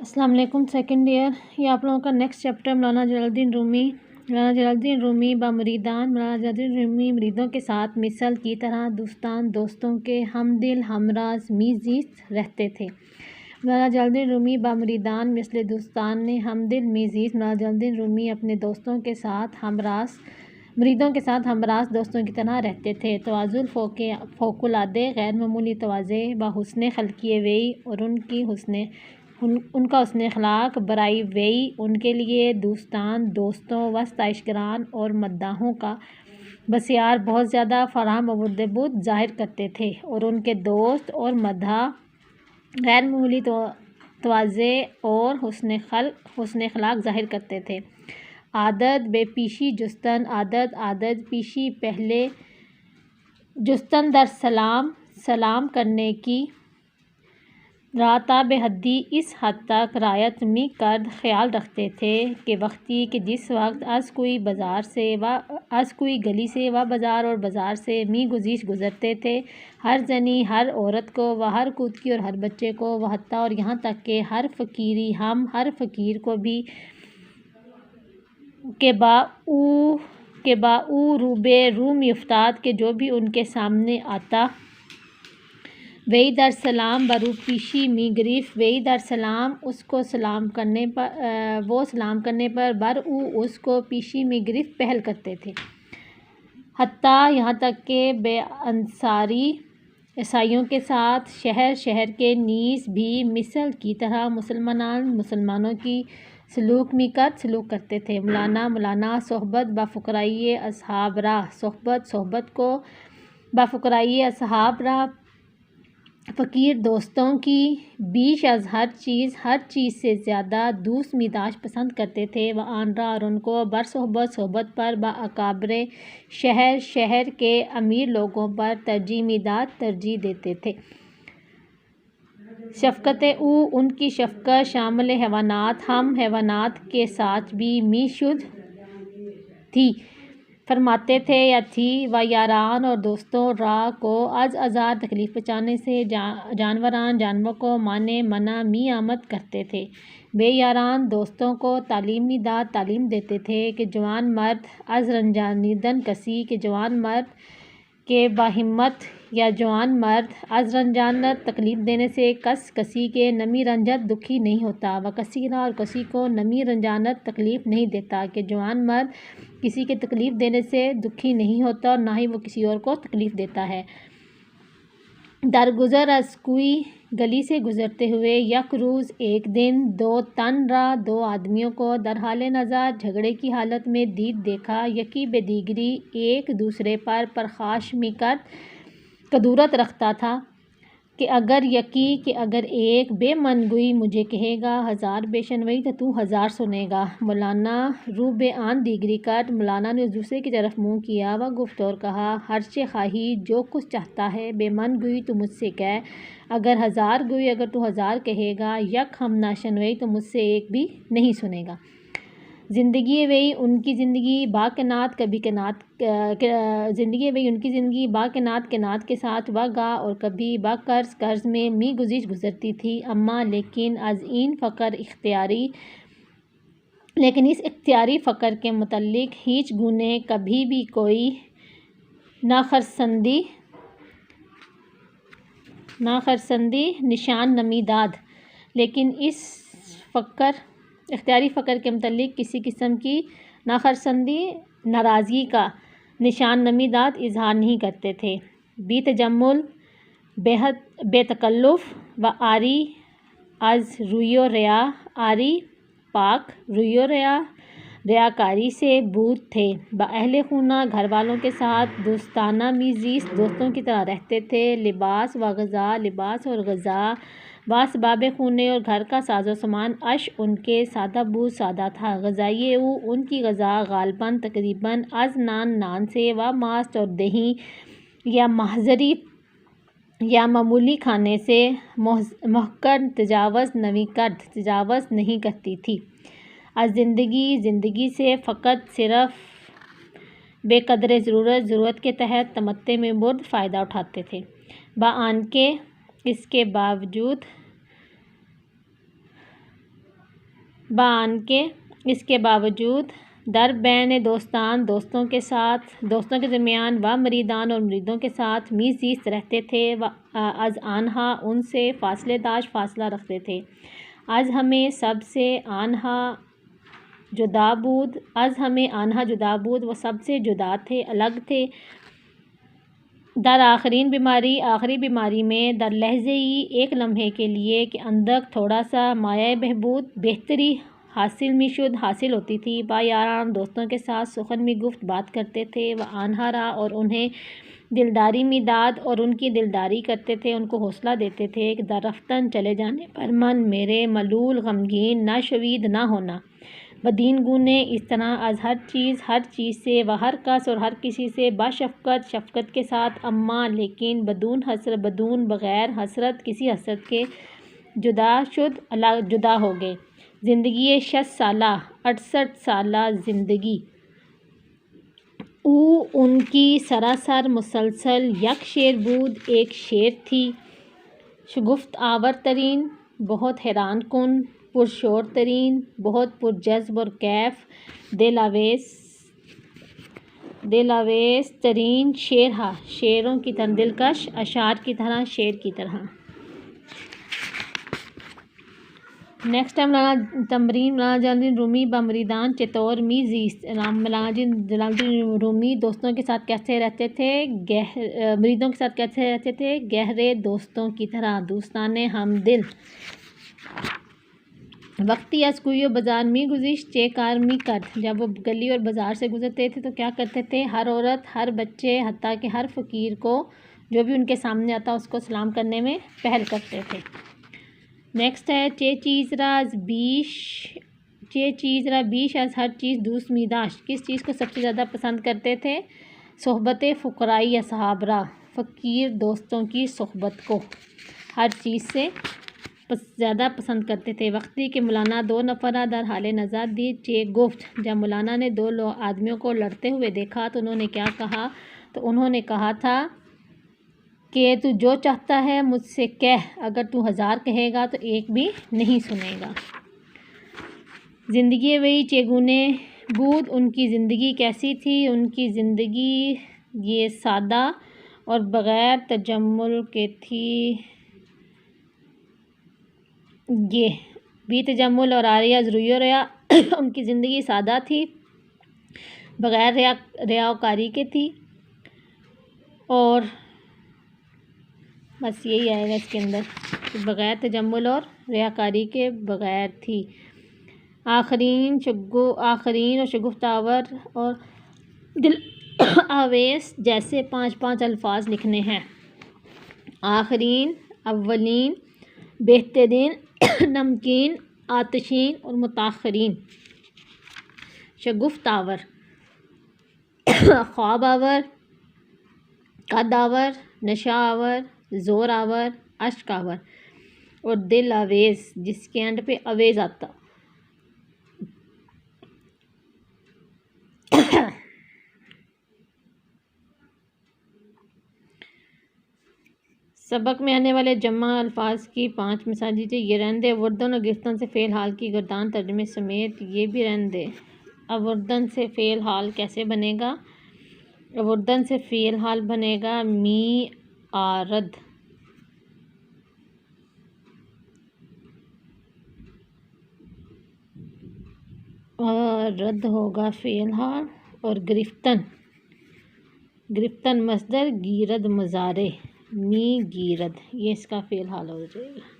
السلام علیکم second year, یہ آپ لوگوں کا نیکسٹ چیپٹر مولانا جلال الدین رومی بامریدان۔ مولانا جلال الدین رومی مریدوں کے ساتھ مثل کی طرح دوستوں کے ہمدل ہمراز میزیست رہتے تھے۔ مولانا جلال الدین رومی بامریدان مثل دوستان ہمدل میزیست۔ مولانا جلال الدین رومی اپنے مریدوں کے ساتھ ہمراز دوستوں کی طرح رہتے تھے۔ توازن فوق العادہ غیر معمولی تواضع حسن خلقیہ وئی اور ان کا حسن اخلاق برائی وئی ان کے لیے دوستوں و ستائشگران اور مداحوں کا بسیار بہت زیادہ فراہم بود ظاہر کرتے تھے، اور ان کے دوست اور مداح غیر معمولی تواضع اور حسن اخلاق ظاہر کرتے تھے۔ عادت بے پیشی جستن، عادت پیشی پہلے جستن در سلام کرنے کی رعایت بے حدی اس حد تک رعایت می کرد خیال رکھتے تھے کہ وقتی کہ جس وقت از کوئی گلی سے و بازار اور بازار سے می گزرتے تھے، ہر زنی ہر عورت کو و ہر کودکی اور ہر بچے کو و حتیٰ اور یہاں تک کہ ہر فقیر کو بھی کہ با او روبے رو می افتاد کہ جو بھی ان کے سامنے آتا وہی در سلام برو پیشی می گرفت، وہی در سلام اس کو سلام کرنے پر بر او اس کو پیشی می گرفت پہل کرتے تھے۔ حتیٰ یہاں تک کہ بے انصاری عیسائیوں کے ساتھ شہر کے نیز بھی مثل کی طرح مسلمانوں کی سلوک کرتے تھے۔ مولانا صحبت با فقراء اصحاب راہ، صحبت کو با فقراء اصحاب راہ فقیر دوستوں کی بیش از ہر چیز سے زیادہ دوست می داشت پسند کرتے تھے۔ و آن را اور ان کو بر صحبت پر با اکابر شہر کے امیر لوگوں پر ترجیح دیتے تھے۔ شفقت او ان کی شفقت شامل حیوانات ہم حیوانات کے ساتھ بھی می شد تھی فرماتے تھے یا تھی۔ و یاران اور دوستوں را کو از آزار تکلیف پہنچانے سے جانوروں کو منع می آمد کرتے تھے۔ بے یاران دوستوں کو تعلیم دیتے تھے کہ جوان مرد از رنجاندن کسی کہ جوان مرد کے باہمت یا جوان مرد از رنجاندن تکلیف دینے سے کسی کے نمی رنجت دکھی نہیں ہوتا، و کسی را اور کسی کو نمی رنجاندن تکلیف نہیں دیتا کہ جوان مرد کسی کے تکلیف دینے سے دکھی نہیں ہوتا اور نہ ہی وہ کسی اور کو تکلیف دیتا ہے۔ درگزر از کوئی گلی سے گزرتے ہوئے یک روز ایک دن دو تن را دو آدمیوں کو در حال نزاع جھگڑے کی حالت میں دیکھا، یکی بے دیگری ایک دوسرے پر پرخاش می کرد کدورت رکھتا تھا کہ اگر ایک بے من گوئی مجھے کہے گا 1000 بے شنوئی تو 1000 سنے گا۔ مولانا رو بے آن دیگری کرد، مولانا نے اس دوسرے کی طرف منہ کیا و گفت اور کہا ہرچے خواہی جو کچھ چاہتا ہے بے من گوئی تو مجھ سے کہہ، اگر 1000 گوئی اگر تو 1000 کہے گا، یک ہم نہ شنوئی تو مجھ سے ایک بھی نہیں سنے گا۔ زندگی وئی ان کی زندگی با کنات کنات کے ساتھ و گاہ اور کبھی با قرض میں می گزرتی تھی، اما لیکن اس اختیاری فقر کے متعلق ہیچ گونے کبھی بھی کوئی ناخرسندی نشان نمی داد، لیکن اس اختیاری فقر کے متعلق کسی قسم کی ناراضگی کا نشان نمی داد اظہار نہیں کرتے تھے۔ بی تجمل بے تکلف و عاری از روی و ریا، عاری پاک روی و ریاکاری سے بود تھے۔ با اہل خانہ گھر والوں کے ساتھ دوستانہ می زیست دوستوں کی طرح رہتے تھے۔ لباس اور غذا و اسباب خانے اور گھر کا ساز و سامان ان کے سادہ بود سادہ تھا۔ غذائے او ان کی غذا غالباً تقریباً از نان سے و ماست اور دہی یا ماہزری یا معمولی کھانے سے محقر تجاوز نہیں کرتی تھی۔ از زندگی سے فقط صرف بے قدر ضرورت کے تحت تمتع میں برد فائدہ اٹھاتے تھے، با آن کے اس کے باوجود بان کے اس کے باوجود در بین دوستان دوستوں کے ساتھ دوستوں کے درمیان و مریدان اور مریدوں کے ساتھ میزیست رہتے تھے و از آنہا ان سے فاصلے داشت فاصلہ رکھتے تھے از ہمیں سب سے آنہا جدا بود از ہمیں آنہا جدا بود وہ سب سے جدا تھے الگ تھے در آخرین بیماری آخری بیماری میں در لحظے ہی ایک لمحے کے لیے کہ اندک تھوڑا سا مایہ بہبود بہتری حاصل می شد حاصل ہوتی تھی با یاران دوستوں کے ساتھ سخن می گفت بات کرتے تھے و آنہا را اور انہیں دلداری می داد اور ان کی دلداری کرتے تھے ان کو حوصلہ دیتے تھے کہ در رفتن چلے جانے پر من میرے ملول غمگین نہ شوید نہ ہونا بدین گونے اس طرح از ہر چیز سے و ہر کس اور ہر کسی سے باشفقت شفقت کے ساتھ اما لیکن بدون حسرت بدون بغیر حسرت کسی حسرت کے جدا ہو گئے زندگی 60 سالہ 68 سالہ زندگی او ان کی سراسر مسلسل یک شعر بود ایک شعر تھی شگفت آور ترین بہت حیران کن پرشور ترین بہت پرجذب اور کیف دل آویز ترین شعر شعروں کی طرح دلکش اشعار کی طرح شعر کی طرح۔ نیکسٹ ہے مولانا تمرین مولانا جلال الدین رومی بمریدان چطور می زیست مولانا جلال الدین رومی دوستوں کے ساتھ کیسے رہتے تھے مریدوں کے ساتھ کیسے رہتے تھے گہرے دوستوں کی طرح دوستان ہم دل وقتی از کوئی و بازار می گزشت چے کار می کرد جب وہ گلی اور بازار سے گزرتے تھے تو کیا کرتے تھے ہر عورت ہر بچے حتیٰ کہ ہر فقیر کو جو بھی ان کے سامنے آتا اس کو سلام کرنے میں پہل کرتے تھے۔ نیکسٹ ہے چے چیز را بیش از ہر چیز دوست می داشت کس چیز کو سب سے زیادہ پسند کرتے تھے صحبت فقرائی اصحاب را فقیر دوستوں کی صحبت کو ہر چیز سے زیادہ پسند کرتے تھے۔ وقتی کہ مولانا 2 نفرہ در حال نظر دید چے گفت جب مولانا نے 2 آدمیوں کو لڑتے ہوئے دیکھا تو انہوں نے کیا کہا تو انہوں نے کہا تھا کہ تو جو چاہتا ہے مجھ سے کہہ اگر تو 1000 کہے گا تو ایک بھی نہیں سنے گا۔ زندگی وہی چیگونے بود ان کی زندگی کیسی تھی ان کی زندگی یہ سادہ اور بغیر تجمل کے تھی یہ بھی تجمل اور آریہ ضروری ریا ان کی زندگی سادہ تھی بغیر ریاکاری کے تھی اور بس یہی آئے گا اس کے اندر بغیر تجمل اور ریاکاری کے بغیر تھی۔ آخرین اور شگفت آور اور دل آویز جیسے 5 الفاظ لکھنے ہیں آخرین اولین بہترین نمکین آتشین اور متاخرین۔ شگفت آور خواب آور قد آور نشہ آور زور آور اشک آور اور دل آویز جس کے اینڈ پہ آویز آتا۔ سبق میں آنے والے جمع الفاظ کی 5 مثال دیجیے یہ رہندے وردن اور گرفتن سے فعل حال کی گردان ترجمے سمیت یہ بھی رہندے اوردن سے فعل حال کیسے بنے گا اوردن سے فعل حال بنے گا می آرد اور رد ہوگا فعل حال اور گرفتن مصدر گیرد مضارع می گیرد یہ اس کا فعل حال ہو جائے گا۔